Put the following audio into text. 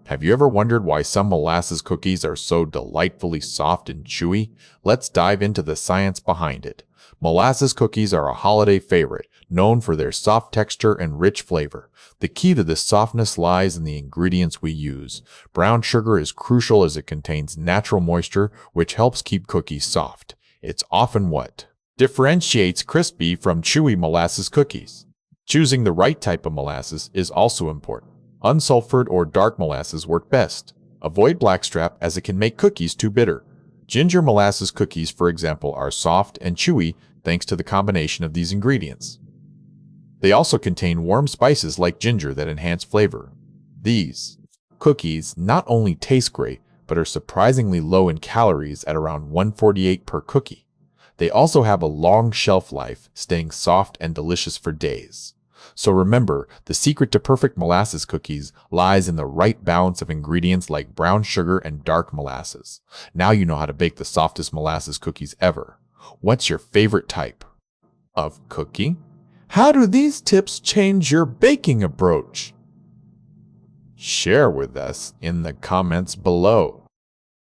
Have you ever wondered why some molasses cookies are so delightfully soft and chewy? Let's dive into the science behind it. Molasses cookies are a holiday favorite, known for their soft texture and rich flavor. The key to this softness lies in the ingredients we use. Brown sugar is crucial as it contains natural moisture, which helps keep cookies soft. It's often what differentiates crispy from chewy molasses cookies. Choosing the right type of molasses is also important. Unsulfured or dark molasses work best. Avoid blackstrap as it can make cookies too bitter. Ginger molasses cookies, for example, are soft and chewy thanks to the combination of these ingredients. They also contain warm spices like ginger that enhance flavor. These cookies not only taste great, but are surprisingly low in calories at around 148 per cookie. They also have a long shelf life, staying soft and delicious for days. So remember, the secret to perfect molasses cookies lies in the right balance of ingredients like brown sugar and dark molasses. Now you know how to bake the softest molasses cookies ever. What's your favorite type of cookie? How do these tips change your baking approach? Share with us in the comments below.